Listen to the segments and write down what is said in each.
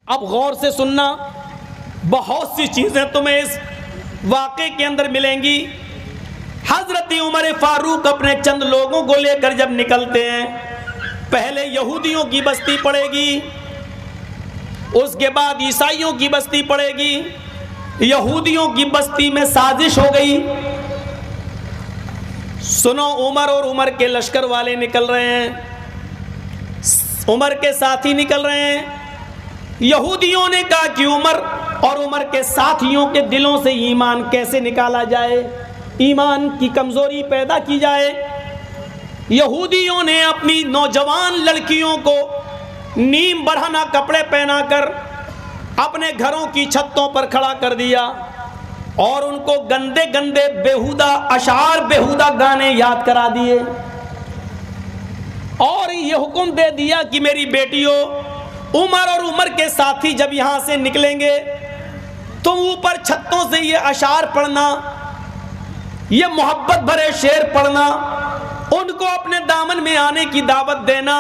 اب غور سے سننا، بہت سی چیزیں تمہیں اس واقعے کے اندر ملیں گی۔ حضرت عمر فاروق اپنے چند لوگوں کو لے کر جب نکلتے ہیں، پہلے یہودیوں کی بستی پڑے گی، اس کے بعد عیسائیوں کی بستی پڑے گی۔ یہودیوں کی بستی میں سازش ہو گئی۔ سنو، عمر اور عمر کے لشکر والے نکل رہے ہیں، عمر کے ساتھی نکل رہے ہیں۔ یہودیوں نے کہا کہ عمر اور عمر کے ساتھیوں کے دلوں سے ایمان کیسے نکالا جائے، ایمان کی کمزوری پیدا کی جائے۔ یہودیوں نے اپنی نوجوان لڑکیوں کو نیم برہنہ کپڑے پہنا کر اپنے گھروں کی چھتوں پر کھڑا کر دیا اور ان کو گندے گندے بیہودہ اشعار، بیہودہ گانے یاد کرا دیے، اور یہ حکم دے دیا کہ میری بیٹیوں، عمر اور عمر کے ساتھی جب یہاں سے نکلیں گے تم اوپر چھتوں سے یہ اشعار پڑھنا، یہ محبت بھرے شعر پڑھنا، ان کو اپنے دامن میں آنے کی دعوت دینا۔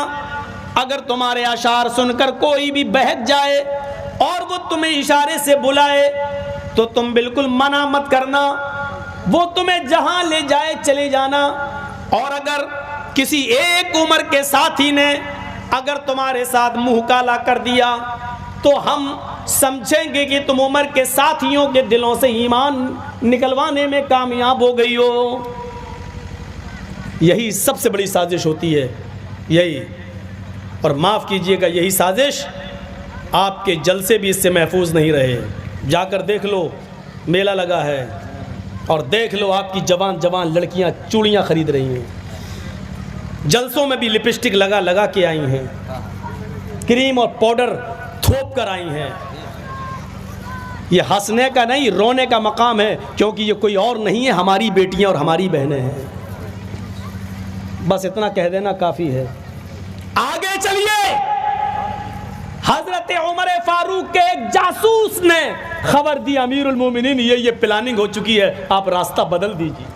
اگر تمہارے اشعار سن کر کوئی بھی بہک جائے اور وہ تمہیں اشارے سے بلائے تو تم بالکل منع مت کرنا، وہ تمہیں جہاں لے جائے چلے جانا۔ اور اگر کسی ایک عمر کے ساتھی نے اگر تمہارے ساتھ منہ کالا کر دیا تو ہم سمجھیں گے کہ تم عمر کے ساتھیوں کے دلوں سے ایمان نکلوانے میں کامیاب ہو گئی ہو۔ یہی سب سے بڑی سازش ہوتی ہے، یہی، اور معاف کیجئے گا یہی سازش آپ کے جلسے بھی اس سے محفوظ نہیں رہے۔ جا کر دیکھ لو، میلہ لگا ہے، اور دیکھ لو آپ کی جوان جوان لڑکیاں چوڑیاں خرید رہی ہیں، جلسوں میں بھی لپسٹک لگا لگا کے آئی ہیں، کریم اور پاؤڈر تھوپ کر آئی ہیں۔ یہ ہنسنے کا نہیں، رونے کا مقام ہے، کیونکہ یہ کوئی اور نہیں ہے، ہماری بیٹیاں اور ہماری بہنیں ہیں۔ بس اتنا کہہ دینا کافی ہے۔ آگے چلیے، حضرت عمر فاروق کے ایک جاسوس نے خبر دی، امیر المومنین یہ پلاننگ ہو چکی ہے، آپ راستہ بدل دیجیے۔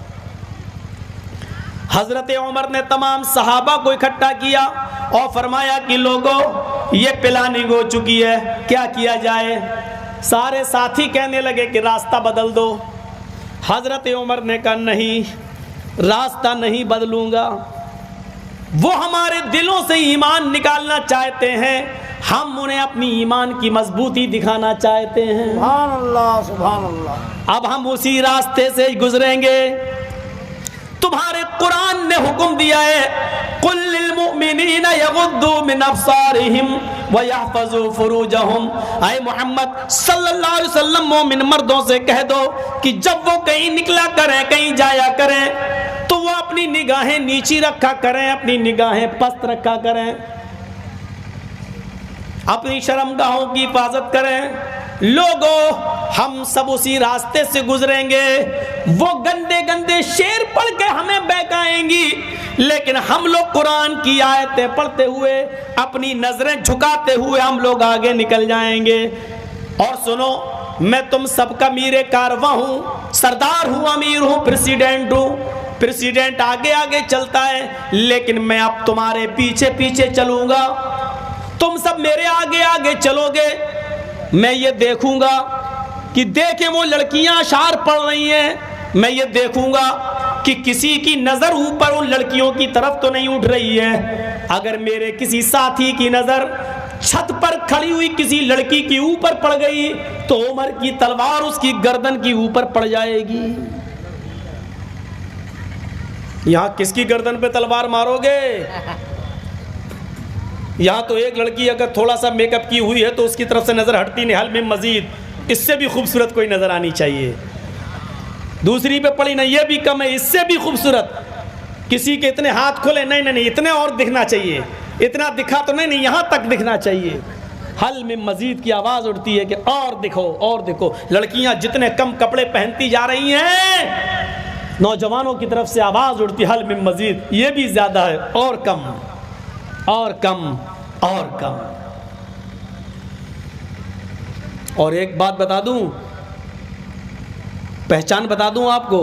حضرت عمر نے تمام صحابہ کو اکٹھا کیا اور فرمایا کہ لوگوں، یہ پلاننگ ہو چکی ہے، کیا کیا جائے؟ سارے ساتھی کہنے لگے کہ راستہ بدل دو۔ حضرت عمر نے کہا نہیں، راستہ نہیں بدلوں گا، وہ ہمارے دلوں سے ایمان نکالنا چاہتے ہیں، ہم انہیں اپنی ایمان کی مضبوطی دکھانا چاہتے ہیں۔ سبحان اللہ، سبحان اللہ۔ اب ہم اسی راستے سے گزریں گے۔ تمہارے قرآن نے حکم دیا ہے، قُل لِّلْمُؤْمِنِينَ يَغُضُّوا مِنْ أَبْصَارِهِمْ وَيَحْفَظُوا فُرُوجَهُمْ۔ اے محمد صلی اللہ علیہ وسلم مومن مردوں سے کہہ دو کہ جب وہ کہیں نکلا کریں، کہیں جایا کریں تو وہ اپنی نگاہیں نیچی رکھا کریں، اپنی نگاہیں پست رکھا کریں، اپنی شرمگاہوں کی حفاظت کریں۔ لوگوں، ہم سب اسی راستے سے گزریں گے، وہ گندے گندے شعر پڑھ کے ہمیں بہکائیں گی، لیکن ہم لوگ قرآن کی آیتیں پڑھتے ہوئے، اپنی نظریں جھکاتے ہوئے ہم لوگ آگے نکل جائیں گے۔ اور سنو، میں تم سب کا میر کارواں ہوں، سردار ہوں، امیر ہوں، پریسیڈنٹ ہوں۔ پریسیڈنٹ آگے آگے چلتا ہے، لیکن میں اب تمہارے پیچھے پیچھے چلوں گا، تم سب میرے آگے آگے چلو گے۔ میں یہ دیکھوں گا کہ دیکھیں وہ لڑکیاں اشعار پڑھ رہی ہیں، میں یہ دیکھوں گا کہ کسی کی نظر اوپر ان لڑکیوں کی طرف تو نہیں اٹھ رہی ہے۔ اگر میرے کسی ساتھی کی نظر چھت پر کھڑی ہوئی کسی لڑکی کی اوپر پڑ گئی تو عمر کی تلوار اس کی گردن کی اوپر پڑ جائے گی۔ یہاں کس کی گردن پہ تلوار مارو گے؟ یہاں تو ایک لڑکی اگر تھوڑا سا میک اپ کی ہوئی ہے تو اس کی طرف سے نظر ہٹتی نہیں، حل میں مزید، اس سے بھی خوبصورت کوئی نظر آنی چاہیے۔ دوسری پہ پڑی، نہیں یہ بھی کم ہے، اس سے بھی خوبصورت۔ کسی کے اتنے ہاتھ کھولے، نہیں نہیں نہیں، اتنے اور دکھنا چاہیے، اتنا دکھا تو نہیں نہیں، یہاں تک دکھنا چاہیے۔ حل میں مزید کی آواز اٹھتی ہے کہ اور دکھو اور دکھو۔ لڑکیاں جتنے کم کپڑے پہنتی جا رہی ہیں، نوجوانوں کی طرف سے آواز اٹھتی، حل میں مزید، یہ بھی زیادہ ہے، اور کم اور کم اور کم۔ اور ایک بات بتا دوں، پہچان بتا دوں آپ کو،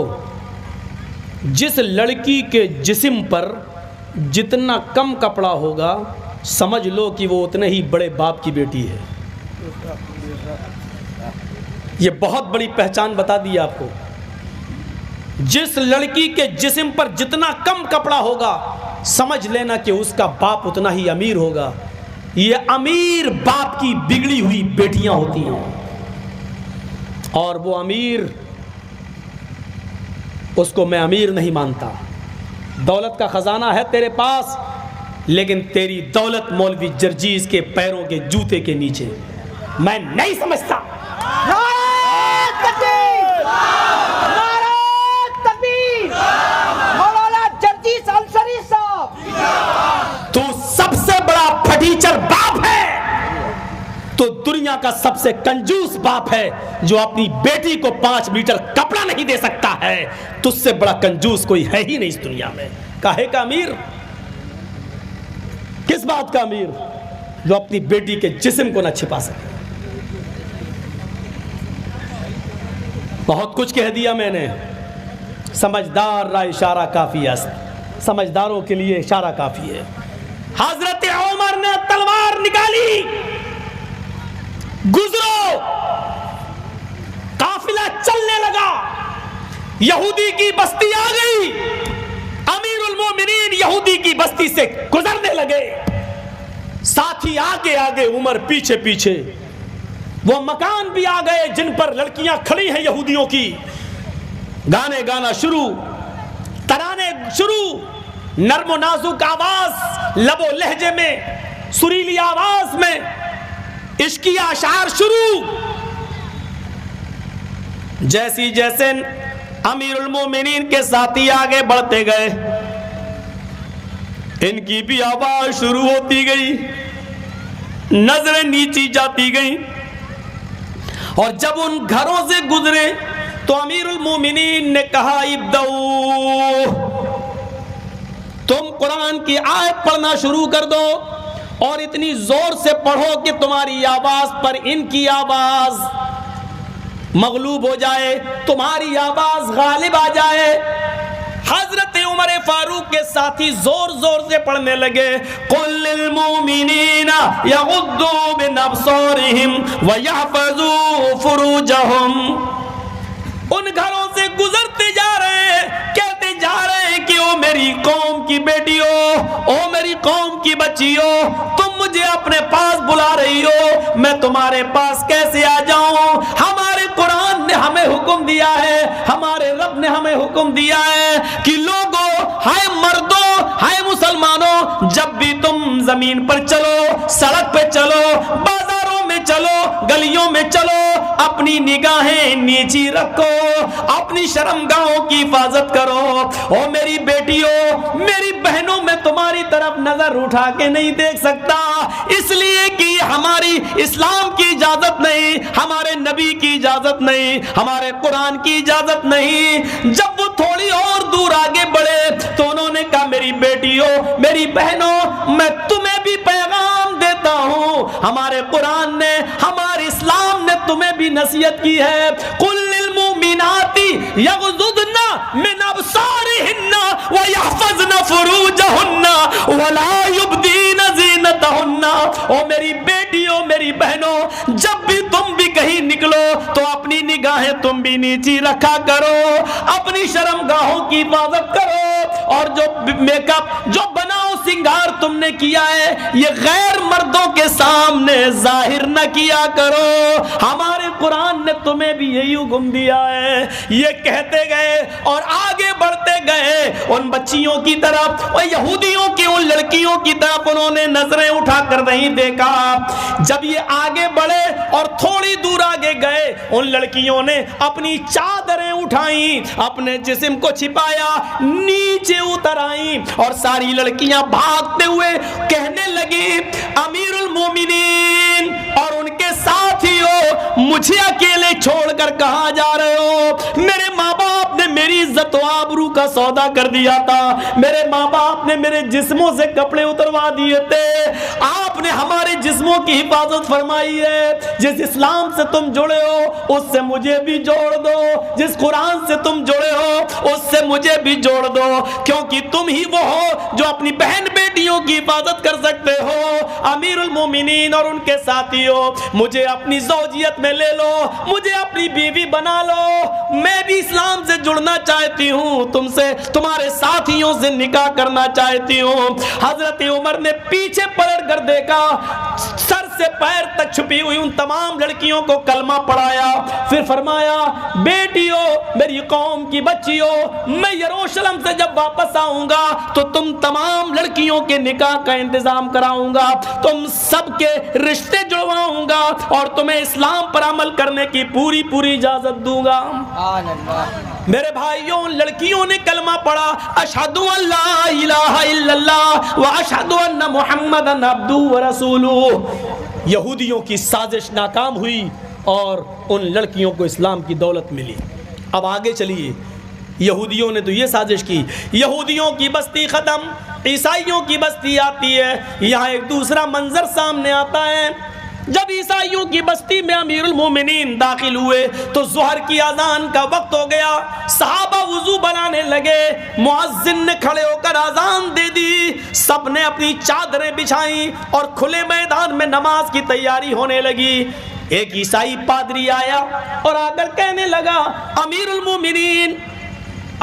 جس لڑکی کے جسم پر جتنا کم کپڑا ہوگا سمجھ لو کہ وہ اتنے ہی بڑے باپ کی بیٹی ہے۔ یہ بہت بڑی پہچان بتا دی آپ کو. جس لڑکی کے جسم پر جتنا کم کپڑا ہوگا سمجھ لینا کہ اس کا باپ اتنا ہی امیر ہوگا. یہ امیر باپ کی بگڑی ہوئی بیٹیاں ہوتی ہیں, اور وہ امیر, اس کو میں امیر نہیں مانتا. دولت کا خزانہ ہے تیرے پاس, لیکن تیری دولت مولوی جرجیز کے پیروں کے جوتے کے نیچے. میں نہیں سمجھتا. مولانا جرجیز انصاری صاحب, تو سب سے بڑا پھٹیچر باپ ہے, تو دنیا کا سب سے کنجوس باپ ہے جو اپنی بیٹی کو 5 میٹر کپڑا نہیں دے سکتا ہے. تجھ سے بڑا کنجوس کوئی ہے ہی نہیں اس دنیا میں. کاہے کا امیر؟ کس بات کا امیر؟ جو اپنی بیٹی کے جسم کو نہ چھپا سکے. بہت کچھ کہہ دیا میں نے. سمجھدار را اشارہ کافی است, سمجھداروں کے لیے اشارہ کافی ہے. حضرت عمر نے تلوار نکالی, گزرو, قافلہ چلنے لگا, یہودی کی بستی آ گئی. امیر المومنین یہودی کی بستی سے گزرنے لگے, ساتھی آگے آگے, عمر پیچھے پیچھے. وہ مکان بھی آ گئے جن پر لڑکیاں کھڑی ہیں یہودیوں کی. گانے گانا شروع, ترانے شروع, نرم و نازک آواز, لب و لہجے میں, سریلی آواز میں عشقی اشعار شروع. جیسی جیسے امیر المومنین کے ساتھی آگے بڑھتے گئے, ان کی بھی آواز شروع ہوتی گئی, نظریں نیچی جاتی گئیں. اور جب ان گھروں سے گزرے تو امیر المومنین نے کہا ابدؤ, تم قرآن کی آیت پڑھنا شروع کر دو, اور اتنی زور سے پڑھو کہ تمہاری آواز پر ان کی آواز مغلوب ہو جائے, تمہاری آواز غالب آ جائے. حضرت عمر فاروق کے ساتھی زور زور سے پڑھنے لگے, قل للمؤمنین یغضوا من ابصارہم ویحفظوا فروجہم. ان گھروں سے گزرتے جا رہے ہیں, کہتے جا رہے ہیں کہ او میری قوم کی بیٹیوں, او میری قوم کی بچیوں, تم مجھے اپنے پاس بلا رہی ہو, میں تمہارے پاس کیسے آ جاؤں؟ ہمارے قرآن نے ہمیں حکم دیا ہے, ہمارے رب نے ہمیں حکم دیا ہے کہ لوگوں, ہائے مردوں, ہائے مسلمانوں, جب بھی تم زمین پر چلو, سڑک پہ چلو, بازاروں میں چلو, گلیوں میں چلو, اپنی نگاہیں نیچی رکھو, اپنی شرمگاہوں کی حفاظت کرو. او میری بیٹیوں, میری بہنوں, میں تمہاری طرف نظر اٹھا کے نہیں دیکھ سکتا, اس لیے کہ ہماری اسلام کی اجازت نہیں, ہمارے نبی کی اجازت نہیں, ہمارے قرآن کی اجازت نہیں. جب وہ تھوڑی اور دور آگے بڑھے تو انہوں نے کہا میری بیٹیوں, میری بہنوں, میں تمہیں بھی پیغام دیتا ہوں, ہمارے قرآن نے, ہمارے اسلام نے تمہیں بھی نصیحت کی ہے. قل للمؤمنات یغضضن من ابصارہن ویحفظن فروجہن ولا یبدین زینتہن. او میری بیٹیوں, میری بہنوں, جب بھی تم بھی کہیں نکلو تو اپنی نگاہیں تم بھی نیچی رکھا کرو, اپنی شرمگاہوں کی حفاظت کرو, اور جو میک اپ, جو بناؤ سنگار تم نے کیا ہے, یہ غیر مردوں کے سامنے ظاہر نہ کیا کرو. ہمارے قرآن نے تمہیں بھی یہی حکم دیا ہے. یہ کہتے گئے اور آگے بڑھتے گئے ان بچیوں کی طرف, اور یہودیوں کی ان لڑکیوں کی طرف انہوں نے نظریں اٹھا کر نہیں دیکھا. جب یہ آگے بڑھے اور تھوڑی دور آگے گئے, ان لڑکیوں نے اپنی چادریں اٹھائیں, اپنے جسم کو چھپایا, نیچے اتر آئیں, اور ساری لڑکیاں بھاگتے ہوئے کہنے لگی امیر المومنین اور ان کے ساتھیوں, مجھے اکیلے چھوڑ کر کہاں جا رہے ہو؟ میرے ماں باپ نے میری عزت و آبرو کا سودا کر دیا تھا, میرے ماں باپ نے میرے جسموں سے کپڑے اتروا دیے تھے, آپ آپ نے ہمارے جسموں کی حفاظت فرمائی ہے. جس اسلام سے تم جڑے ہو اس سے مجھے بھی جوڑ دو, جس قرآن سے تم جڑے ہو اس سے مجھے بھی جوڑ دو, کیونکہ تم ہی وہ ہو جو اپنی بہن بیٹیوں کی حفاظت کر سکتے ہو. امیر المومنین اور ان کے ساتھیوں, مجھے اپنی زوجیت میں لے لو, مجھے اپنی بیوی بنا لو. میں بھی اسلام سے جڑنا چاہتی ہوں, تم سے تمہارے ساتھیوں سے نکاح کرنا چاہتی ہوں. حضرت عمر نے پیچھے پلٹ کر دیکھا, سر سے پیر تک چھپی ہوئی ان تمام لڑکیوں کو کلمہ پڑھایا. پھر فرمایا, بیٹیوں, میری قوم کی بچیوں, میں یروشلم سے جب واپس آؤں گا تو تم تمام لڑکیوں کے نکاح کا انتظام کراؤں گا, تم سب کے رشتے جڑواؤں گا اور تمہیں اسلام پر عمل کرنے کی پوری پوری اجازت دوں گا. میرے بھائیوں, لڑکیوں نے کلمہ پڑھا, اشہدو ان لا الہ الا اللہ و اشہدو ان محمدن عبدہ و رسولہ. یہودیوں کی سازش ناکام ہوئی اور ان لڑکیوں کو اسلام کی دولت ملی. اب آگے چلیے, یہودیوں نے تو یہ سازش کی, یہودیوں کی بستی ختم, عیسائیوں کی بستی آتی ہے. یہاں ایک دوسرا منظر سامنے آتا ہے. جب عیسائیوں کی بستی میں امیر المومنین داخل ہوئے تو ظہر کی اذان کا وقت ہو گیا. صحابہ وضو بنانے لگے, مؤذن نے کھڑے ہو کر اذان دے دی, سب نے اپنی چادریں بچھائیں اور کھلے میدان میں نماز کی تیاری ہونے لگی. ایک عیسائی پادری آیا اور آ کر کہنے لگا, امیر المومنین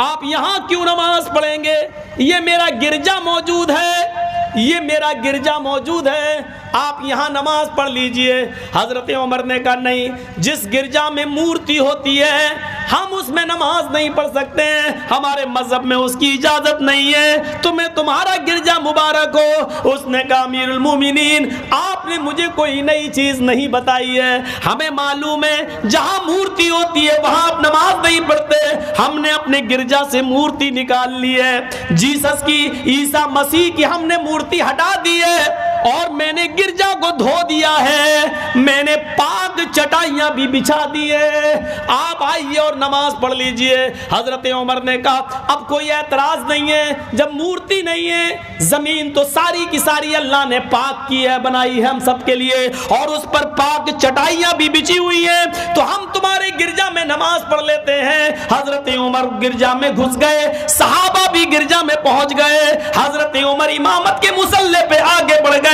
آپ یہاں کیوں نماز پڑھیں گے؟ یہ میرا گرجا موجود ہے, یہ میرا گرجا موجود ہے, آپ یہاں نماز پڑھ لیجئے. حضرت عمر نے کہا, نہیں, جس گرجا میں مورتی ہوتی ہے ہم اس میں نماز نہیں پڑھ سکتے ہیں, ہمارے مذہب میں اس کی اجازت نہیں ہے, تمہیں تمہارا گرجا مبارک ہو. اس نے کہا, امیر المومنین آپ نے مجھے کوئی نئی چیز نہیں بتائی ہے, ہمیں معلوم ہے جہاں مورتی ہوتی ہے وہاں آپ نماز نہیں پڑھتے. ہم نے اپنے گرجا سے مورتی نکال لی ہے, جیسس کی, عیسیٰ مسیح کی ہم نے مورتی ہٹا دی ہے اور میں نے گرجا کو دھو دیا ہے, میں نے پاک چٹائیاں بھی بچھا دی ہے, آپ آئیے اور نماز پڑھ لیجئے. حضرت عمر نے کہا, اب کوئی اعتراض نہیں ہے, جب مورتی نہیں ہے, زمین تو ساری کی ساری اللہ نے پاک کی ہے, بنائی ہے ہم سب کے لیے, اور اس پر پاک چٹائیاں بھی بچھی ہوئی ہیں, تو ہم تمہارے گرجا میں نماز پڑھ لیتے ہیں. حضرت عمر گرجا میں گھس گئے, صحابہ بھی گرجا میں پہنچ گئے. حضرت عمر امامت کے مصلی پہ آگے بڑھ گئے,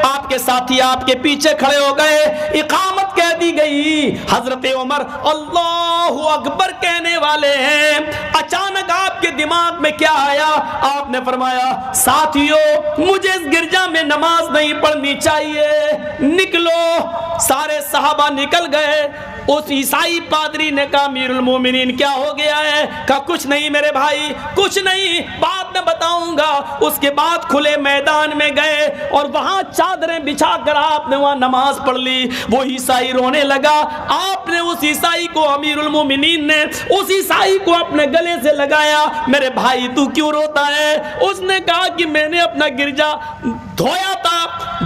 آپ کے ساتھی آپ کے پیچھے کھڑے ہو گئے, اقامت کہہ دی گئی. حضرت عمر اللہ اکبر کہنے والے ہیں, اچانک آپ کے دماغ میں کیا آیا؟ آپ نے فرمایا, ساتھیوں مجھے اس گرجا میں نماز نہیں پڑھنی چاہیے, نکلو. سارے صحابہ نکل گئے. اس عیسائی پادری نے کہا, امیر المومنین کیا ہو گیا ہے؟ کہا, کچھ نہیں میرے بھائی, کچھ نہیں, بعد میں بتاؤں گا. اس کے بعد کھلے میدان میں گئے اور وہاں چادریں بچھا کر آپ نے وہاں نماز پڑھ لی. وہ عیسائی رونے لگا, آپ نے اس عیسائی کو, امیر المومنین نے اس عیسائی کو اپنے گلے سے لگایا, میرے بھائی تو کیوں روتا ہے؟ اس نے کہا کہ میں نے اپنا گرجا دھویا تھا,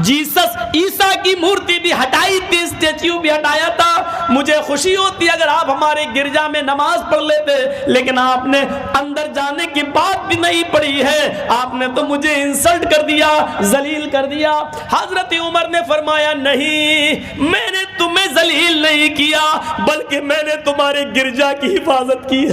جیسس عیسیٰ کی مورتی بھی ہٹائی تھی, اسٹیچیو بھی ہٹایا تھا, مجھے خوشی ہوتی اگر آپ ہمارے گرجا میں نماز پڑھ لیتے, لیکن آپ نے اندر جانے کی بات بھی نہیں پڑھی ہے, آپ نے تو مجھے انسلٹ کر دیا, ذلیل کر دیا. حضرت عمر نے فرمایا, نہیں, میں نے تمہیں ذلیل نہیں کیا, بلکہ میں نے تمہارے گرجا کی حفاظت کی,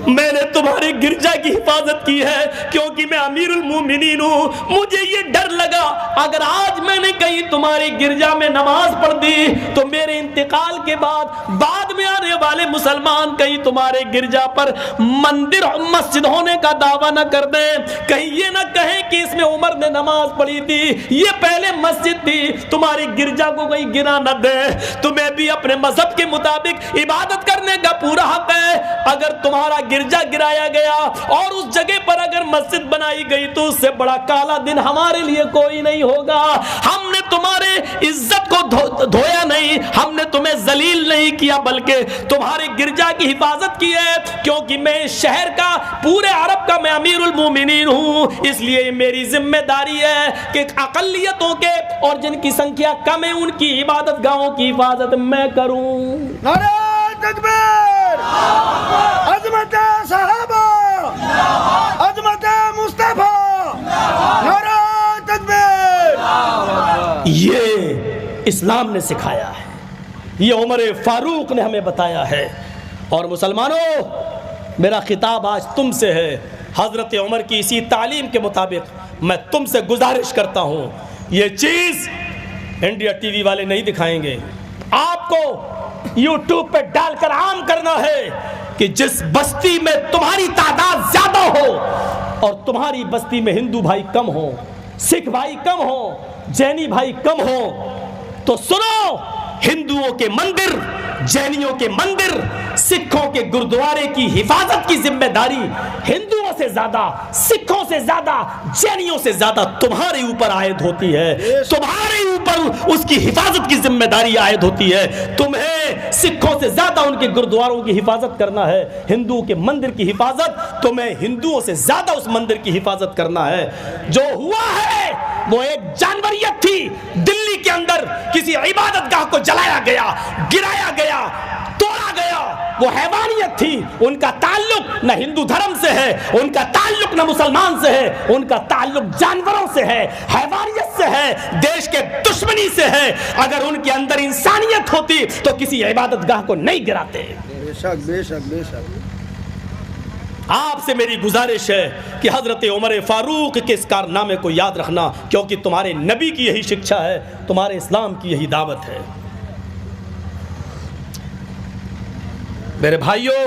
میں نے تمہارے گرجا کی حفاظت کی ہے, کیونکہ میں امیر المومنین ہوں. مجھے یہ ڈر لگا اگر آج میں نے کہیں تمہاری گرجا میں نماز پڑھ دی تو میرے انتقال کے بعد میں آنے والے مسلمان کہیں تمہارے گرجا پر مندر مسجد ہونے کا دعویٰ نہ کر دیں, کہیں یہ نہ کہیں کہ اس میں عمر نے نماز پڑھی تھی, یہ پہلے مسجد تھی, تمہاری گرجا کو کہیں گرا نہ دے. تمہیں بھی اپنے مذہب کے مطابق عبادت کرنے کا پورا حق ہے. اگر تمہارا گرجا گرایا گیا اور اس جگہ پر اگر مسجد بنائی گئی تو اس سے بڑا کالا دن ہمارے لیے کوئی نہیں ہوگا. ہم نے تمہارے عزت کو دھویا نہیں, ہم نے تمہیں ذلیل نہیں کیا, بلکہ تمہارے گرجا کی حفاظت کی ہے, کیونکہ میں اس شہر کا, پورے عرب کا میں امیر المومنین ہوں. اس لیے میری ذمہ داری ہے کہ اقلیتوں کے اور جن کی سنکھیا کم ہے ان کی عبادت گاہوں کی حفاظت میں کروں. نعرہ تکبیر, عظمت صحابہ, عظمت مصطفیٰ, نعرہ تکبیر. یہ اسلام نے سکھایا ہے، یہ عمر فاروق نے ہمیں بتایا ہے۔ اور مسلمانوں، میرا خطاب آج تم سے ہے، حضرت عمر کی اسی تعلیم کے مطابق میں تم سے گزارش کرتا ہوں، یہ چیز انڈیا ٹی وی والے نہیں دکھائیں گے، آپ کو یوٹیوب پہ ڈال کر عام کرنا ہے کہ جس بستی میں تمہاری تعداد زیادہ ہو اور تمہاری بستی میں ہندو بھائی کم ہو، سکھ بھائی کم ہو، جینی بھائی کم ہو، تو سنو، ہندوؤں کے مندر، جینیوں کے مندر، سکھوں کے گردوارے کی حفاظت کی ذمہ داری ہندوؤں سے زیادہ، سکھوں سے زیادہ، جینیوں سے زیادہ تمہارے اوپر عائد ہوتی ہے، تمہارے اوپر اس کی حفاظت کی ذمہ داری عائد ہوتی ہے۔ تمہیں سکھوں سے زیادہ ان کے گردواروں کی حفاظت کرنا ہے، ہندوؤں کے مندر کی حفاظت تمہیں ہندوؤں سے زیادہ اس مندر کی حفاظت کرنا ہے۔ جو ہوا ہے وہ ایک جانوریت تھی، دلی کے اندر کسی عبادت گاہ کو جلایا گیا، گرایا گیا، توڑا گیا، وہ حیوانیت تھی۔ ان کا تعلق نہ ہندو دھرم سے ہے، ان کا تعلق نہ مسلمان سے ہے، ان کا تعلق جانوروں سے ہے، حیوانیت سے ہے، دیش کے دشمنی سے ہے۔ اگر ان کے اندر انسانیت ہوتی تو کسی عبادت گاہ کو نہیں گراتے۔ بے شک بے شک بے شک۔ آپ سے میری گزارش ہے کہ حضرت عمر فاروق کے اس کارنامے کو یاد رکھنا، کیونکہ تمہارے نبی کی یہی شکشا ہے، تمہارے اسلام کی یہی دعوت ہے۔ میرے بھائیوں،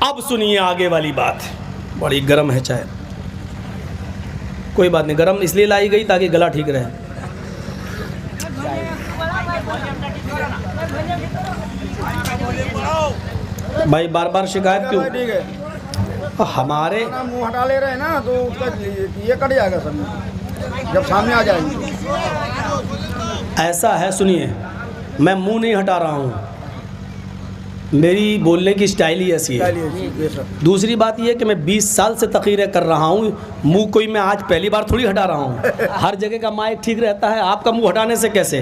اب سنیے آگے والی بات، بڑی گرم ہے چائے، کوئی بات نہیں، گرم اس لیے لائی گئی تاکہ گلا ٹھیک رہے۔ بھائی بار بار شکایت کیوں؟ ٹھیک ہے، ہمارے منہ ہٹا لے رہے ہیں نا تو اس کا یہ کٹ جائے گا سب جب سامنے آ جائیں گے۔ ایسا ہے، سنیے، میں منہ نہیں ہٹا رہا ہوں، میری بولنے کی سٹائل ہی ایسی ہے۔ بے شک۔ دوسری بات یہ کہ میں 20 سال سے تقریریں کر رہا ہوں، منہ کوئی میں آج پہلی بار تھوڑی ہٹا رہا ہوں، ہر جگہ کا مائک ٹھیک رہتا ہے، آپ کا منہ ہٹانے سے کیسے؟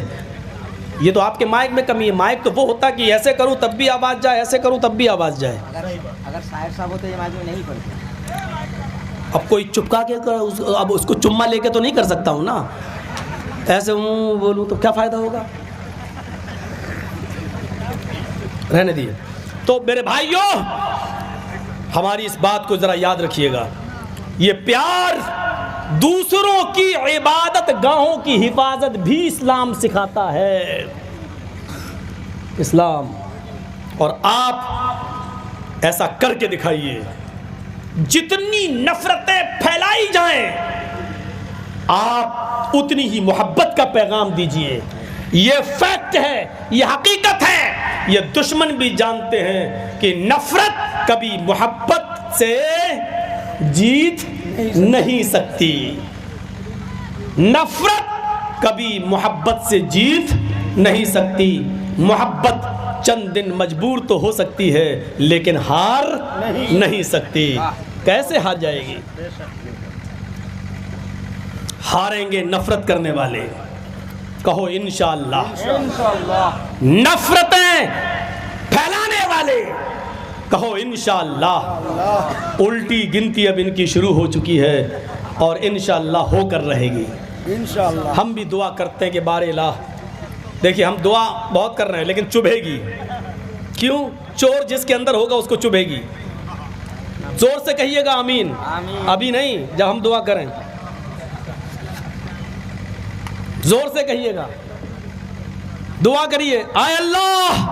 یہ تو آپ کے مائک میں کمی ہے، مائک تو وہ ہوتا کہ ایسے کروں تب بھی آواز جائے، ایسے کروں تب بھی آواز جائے۔ اگر شاعر صاحب ہوتے یہ مائک میں نہیں پڑتے۔ اب کوئی چپکا کے اب اس کو چما لے کے تو نہیں کر سکتا ہوں نا، ایسے ہوں بولوں تو کیا فائدہ ہوگا، رہنے دیے۔ تو میرے بھائیوں، ہماری اس بات کو ذرا یاد رکھیے گا، یہ پیار، دوسروں کی عبادت گاہوں کی حفاظت بھی اسلام سکھاتا ہے، اسلام۔ اور آپ ایسا کر کے دکھائیے، جتنی نفرتیں پھیلائی جائیں آپ اتنی ہی محبت کا پیغام دیجئے، یہ فیکٹ ہے، یہ حقیقت ہے، یہ دشمن بھی جانتے ہیں کہ نفرت کبھی محبت سے جیت نہیں سکتی، نفرت کبھی محبت سے جیت نہیں سکتی۔ محبت چند دن مجبور تو ہو سکتی ہے لیکن ہار نہیں سکتی۔ کیسے ہار جائے گی؟ ہاریں گے نفرت کرنے والے، کہو انشاءاللہ۔ نفرتیں پھیلانے والے، کہو انشاءاللہ۔ الٹی گنتی اب ان کی شروع ہو چکی ہے اور انشاءاللہ ہو کر رہے گی۔ انشاءاللہ ہم بھی دعا کرتے ہیں کہ بار الہ، دیکھیے ہم دعا بہت کر رہے ہیں لیکن چبھے گی، کیوں؟ چور جس کے اندر ہوگا اس کو چبھے گی۔ زور سے کہیے گا آمین۔ ابھی نہیں، جب ہم دعا کریں زور سے کہیے گا، دعا کریے، اے اللہ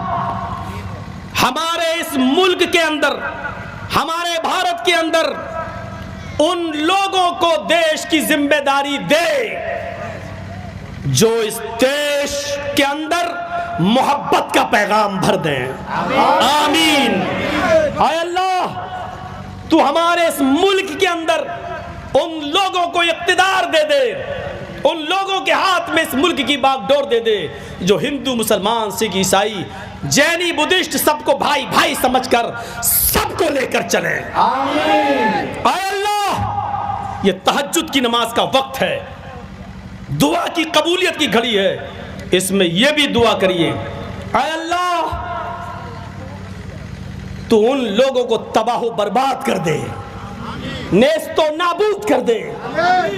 ہمارے اس ملک کے اندر، ہمارے بھارت کے اندر ان لوگوں کو دیش کی ذمہ داری دے جو اس دیش کے اندر محبت کا پیغام بھر دیں۔ آمین۔ اے اللہ تو ہمارے اس ملک کے اندر ان لوگوں کو اقتدار دے دے، ان لوگوں کے ہاتھ میں اس ملک کی باغ ڈور دے دے جو ہندو، مسلمان، سکھ، عیسائی، جینی، بدھسٹ سب کو بھائی بھائی سمجھ کر سب کو لے کر چلیں۔ آمین۔ اے اللہ یہ تہجد کی نماز کا وقت ہے، دعا کی قبولیت کی گھڑی ہے، اس میں یہ بھی دعا کریے، اے اللہ تو ان لوگوں کو تباہ و برباد کر دے، نیست و نابود کر دے،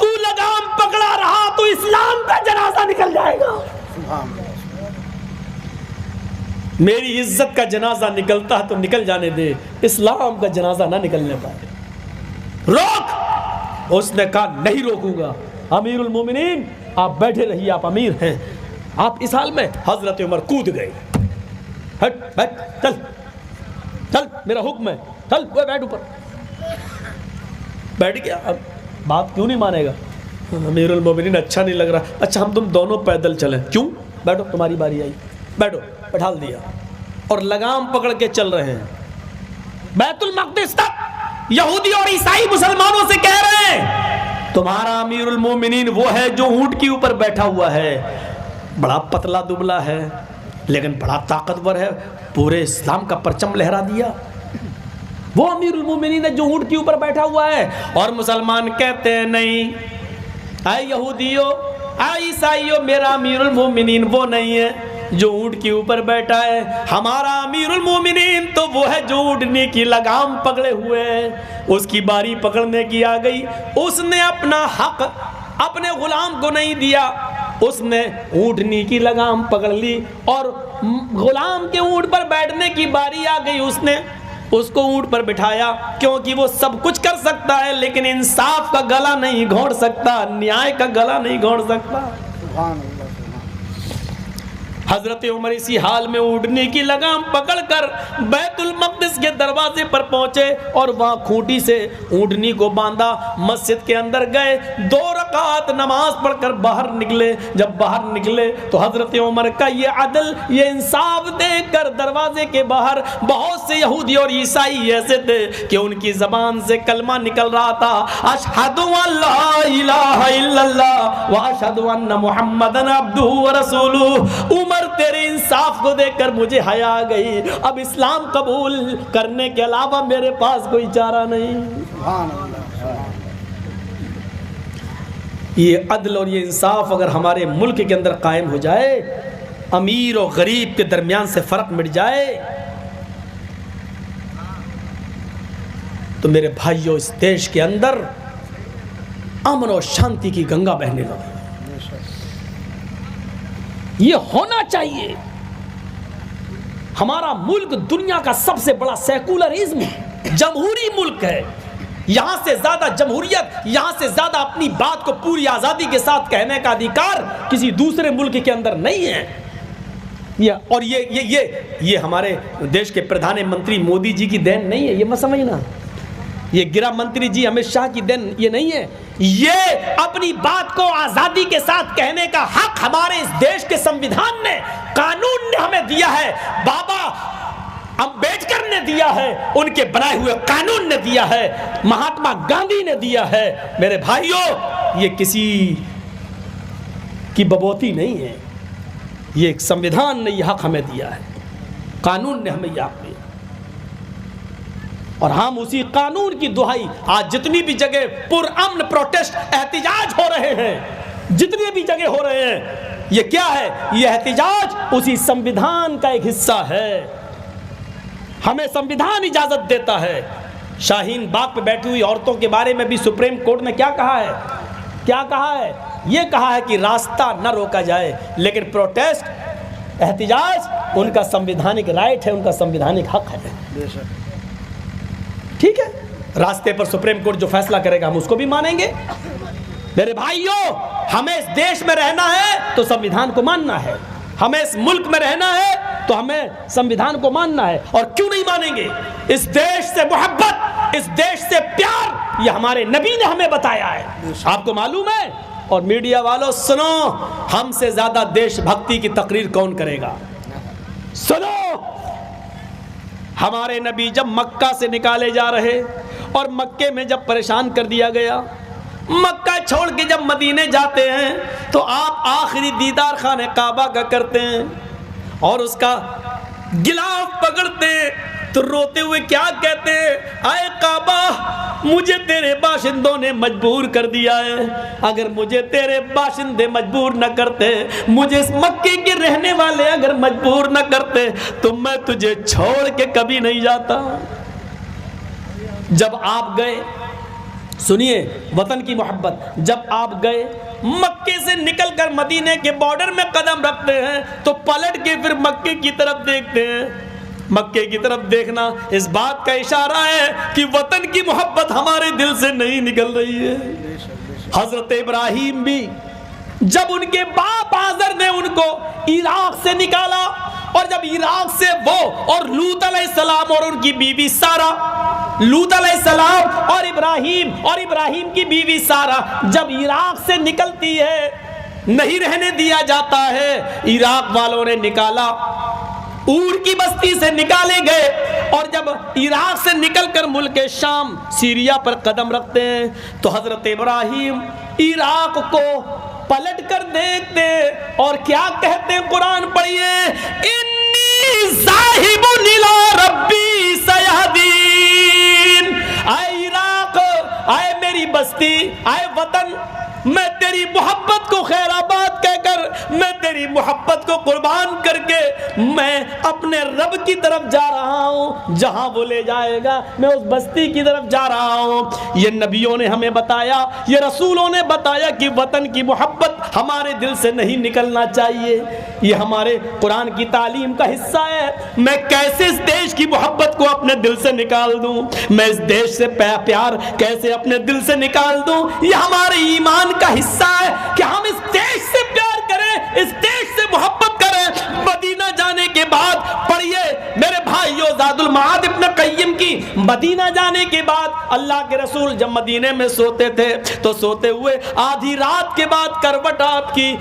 تو لگام پکڑا رہا تو اسلام کا جنازہ نکل جائے گا. سبحان اللہ. میری عزت کا جنازہ نکلتا ہے تو نکل جانے دے, اسلام کا جنازہ نہ نکلنے پائے. روک. اس نے کہا نہیں روکوں گا. امیر المومنین آپ بیٹھے رہیے, آپ امیر ہیں. آپ اس حال میں حضرت عمر کود گئے. ہٹ ہٹ چل چل, میرا حکم ہے, چل بیٹھ اوپر. بیٹھ گیا. اب بات کیوں نہیں مانے گا؟ امیر المومنین اچھا نہیں لگ رہا. اچھا ہم تم دونوں پیدل چلیں. کیوں؟ بیٹھو, تمہاری باری آئی. بیٹھو. بٹھال دیا اور لگام پکڑ کے چل رہے ہیں بیت المقدس تک. یہودی اور عیسائی مسلمانوں سے کہہ رہے ہیں تمہارا امیر المومنین وہ ہے جو اونٹ کے اوپر بیٹھا ہوا ہے, بڑا پتلا دبلا ہے لیکن بڑا طاقتور ہے, پورے اسلام کا پرچم لہرا دیا. وہ امیر المومنین ہے جو اونٹ کے اوپر بیٹھا ہوا ہے. اور مسلمان کہتے ہیں نہیں, اے یہودیو اے عیسائیو, میرا امیر المومنین وہ نہیں ہے جو اونٹ کے اوپر بیٹھا ہے. ہمارا امیر المومنین تو وہ ہے جو اونٹنی کی لگام پکڑے ہوئے ہے. اس کی باری پکڑنے کی آ گئی, اس نے اپنا حق اپنے غلام کو نہیں دیا, اس نے اونٹنی کی لگام پکڑ لی اور غلام کے اونٹ پر بیٹھنے کی باری آ گئی. اس نے اس کو اونٹ پر بٹھایا کیونکہ وہ سب کچھ کر سکتا ہے لیکن انصاف کا گلا نہیں گھونٹ سکتا, نیائے کا گلا نہیں گھونٹ سکتا. سبحان اللہ. حضرت عمر اسی حال میں اونٹنی کی لگام پکڑ کر بیت المقدس کے دروازے پر پہنچے اور وہاں کھوٹی سے اونٹنی کو باندھا. مسجد کے اندر گئے, 2 رکعت نماز پڑھ کر باہر نکلے. جب باہر نکلے تو حضرت عمر کا یہ عدل, یہ انصاف دیکھ کر دروازے کے باہر بہت سے یہودی اور عیسائی ایسے تھے کہ ان کی زبان سے کلمہ نکل رہا تھا, اشہد ان لا الہ الا اللہ واشہد ان محمدن عبدہ ورسولہ. عمر تیرے انصاف کو دیکھ کر مجھے حیا آ گئی, اب اسلام قبول کرنے کے علاوہ میرے پاس کوئی چارہ نہیں. سبحان اللہ. یہ عدل اور یہ انصاف اگر ہمارے ملک کے اندر قائم ہو جائے, امیر اور غریب کے درمیان سے فرق مٹ جائے, تو میرے بھائیوں اس دیش کے اندر امن اور شانتی کی گنگا بہنے لگے. یہ ہونا چاہیے. ہمارا ملک دنیا کا سب سے بڑا سیکولرزم جمہوری ملک ہے. یہاں سے زیادہ جمہوریت, یہاں سے زیادہ اپنی بات کو پوری آزادی کے ساتھ کہنے کا ادھیکار کسی دوسرے ملک کے اندر نہیں ہے. اور یہ ہمارے دیش کے پردھان منتری مودی جی کی دین نہیں ہے, یہ مت سمجھنا. یہ گرہ منتری جی امت شاہ کی دین یہ نہیں ہے. یہ اپنی بات کو آزادی کے ساتھ کہنے کا حق ہمارے اس دیش کے سمویدھان نے, قانون نے ہمیں دیا ہے. بابا امبیڈکر نے دیا ہے, ان کے بنائے ہوئے قانون نے دیا ہے, مہاتما گاندھی نے دیا ہے. میرے بھائیوں, یہ کسی کی ببوتی نہیں ہے, یہ ایک سمویدھان نے یہ حق ہمیں دیا ہے, قانون نے ہمیں یہ حق دیا. اور ہم اسی قانون کی دہائی, آج جتنی بھی جگہ پر امن پروٹیسٹ احتجاج ہو رہے ہیں, جتنی بھی جگہ ہو رہے ہیں, یہ کیا ہے؟ یہ احتجاج اسی سمویدھان کا ایک حصہ ہے. ہمیں سمویدھان اجازت دیتا ہے. شاہین باغ پہ بیٹھی ہوئی عورتوں کے بارے میں بھی سپریم کورٹ نے کیا کہا ہے؟ کیا کہا ہے؟ یہ کہا ہے کہ راستہ نہ روکا جائے, لیکن پروٹیسٹ احتجاج ان کا سمویدھانک رائٹ ہے, ان کا سمویدھانک حق ہے. ٹھیک ہے, راستے پر سپریم کورٹ جو فیصلہ کرے گا ہم اس کو بھی مانیں گے. میرے بھائیوں, ہمیں اس دیش میں رہنا ہے تو سمویدھان کو ماننا ہے. ہمیں اس ملک میں رہنا ہے تو ہمیں سمویدھان کو ماننا ہے. اور کیوں نہیں مانیں گے؟ اس دیش سے محبت, اس دیش سے پیار یہ ہمارے نبی نے ہمیں بتایا ہے. آپ کو معلوم ہے؟ اور میڈیا والوں سنو, ہم سے زیادہ دیش بھکتی کی تقریر کون کرے گا؟ سنو, ہمارے نبی جب مکہ سے نکالے جا رہے اور مکے میں جب پریشان کر دیا گیا, مکہ چھوڑ کے جب مدینے جاتے ہیں تو آپ آخری دیدار خانہ کعبہ کا کرتے ہیں اور اس کا غلاف پکڑتے تو روتے ہوئے کیا کہتے ہیں؟ اے کعبہ, مجھے تیرے باشندوں نے مجبور کر دیا ہے, اگر مجھے تیرے باشندے مجبور نہ کرتے, مجھے اس مکے کے رہنے والے اگر مجبور نہ کرتے تو میں تجھے چھوڑ کے کبھی نہیں جاتا. جب آپ گئے سنیے وطن کی محبت، جب آپ گئے مکے سے نکل کر مدینے کے بارڈر میں قدم رکھتے ہیں تو پلٹ کے پھر مکے کی طرف دیکھتے ہیں. مکے کی طرف دیکھنا اس بات کا اشارہ ہے کہ وطن کی محبت ہمارے دل سے نہیں نکل رہی ہے. حضرت ابراہیم بھی جب ان کے باپ آزر نے ان کو عراق سے نکالا، اور جب عراق سے وہ اور لوط علیہ السلام اور ان کی بیوی سارہ، لوط علیہ السلام اور ابراہیم کی بیوی سارہ جب عراق سے نکلتی ہے، نہیں رہنے دیا جاتا ہے. عراق والوں نے نکالا، اور کی بستی سے نکالے گئے، اور جب عراق سے نکل کر ملک شام سیریا پر قدم رکھتے ہیں تو حضرت ابراہیم عراق کو پلٹ کر دیکھتے اور کیا کہتے ہیں؟ قرآن پڑھیے، انی ذاہب الی ربی سیہدین. اے عراق، اے میری بستی، اے وطن، میں تیری محبت کو خیر آباد کہہ کر، میں تیری محبت کو قربان کر کے میں اپنے رب کی طرف جا رہا ہوں، جہاں وہ لے جائے گا میں اس بستی کی طرف جا رہا ہوں. یہ نبیوں نے ہمیں بتایا، یہ رسولوں نے بتایا کہ وطن کی محبت ہمارے دل سے نہیں نکلنا چاہیے. یہ ہمارے قرآن کی تعلیم کا حصہ ہے. میں کیسے اس دیش کی محبت کو اپنے دل سے نکال دوں، میں اس دیش سے پیار کیسے اپنے دل سے نکال دوں، یہ ہمارے ایمان کا حصہ ہے کہ ہم اس دیش سے پیار کریں، اس دیش سے محبت کریں. مدینہ جانے کے بعد پڑھیے میرے بھائیو زاد المعاد ابن قیم کی، مدینہ جانے کے بعد اللہ کے رسول جب مدینے میں سوتے تھے تو سوتے ہوئے آدھی رات کے بعد کروٹ آپ کی،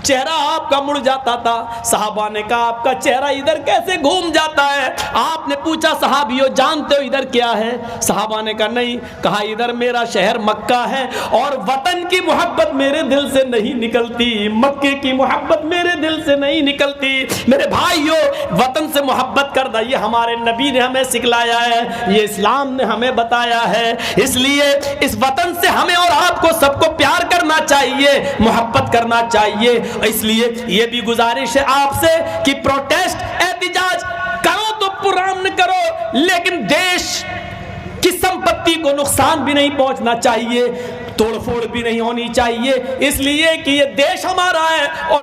چہرہ آپ کا مڑ جاتا تھا. صحابہ نے کہا آپ کا چہرہ ادھر کیسے گھوم جاتا ہے؟ آپ نے پوچھا صحابیوں جانتے ہو ادھر کیا ہے؟ صحابہ نے کہا نہیں. کہا ادھر میرا شہر مکہ ہے اور وطن کی محبت میرے دل سے نہیں نکلتی، مکے کی محبت میرے دل سے نہیں نکلتی. میرے بھائیوں وطن سے محبت کرنا یہ ہمارے نبی نے ہمیں سکھلایا ہے، یہ اسلام نے ہمیں بتایا ہے. اس لیے اس وطن سے ہمیں اور آپ کو سب کو پیار کرنا چاہیے، محبت کرنا چاہیے. اس لیے یہ بھی گزارش ہے آپ سے کہ پروٹیسٹ احتجاج کرو تو پرامن کرو، لیکن دیش کی سمپتی کو نقصان بھی نہیں پہنچنا چاہیے، توڑ پھوڑ بھی نہیں ہونی چاہیے، اس لیے کہ یہ دیش ہمارا ہے اور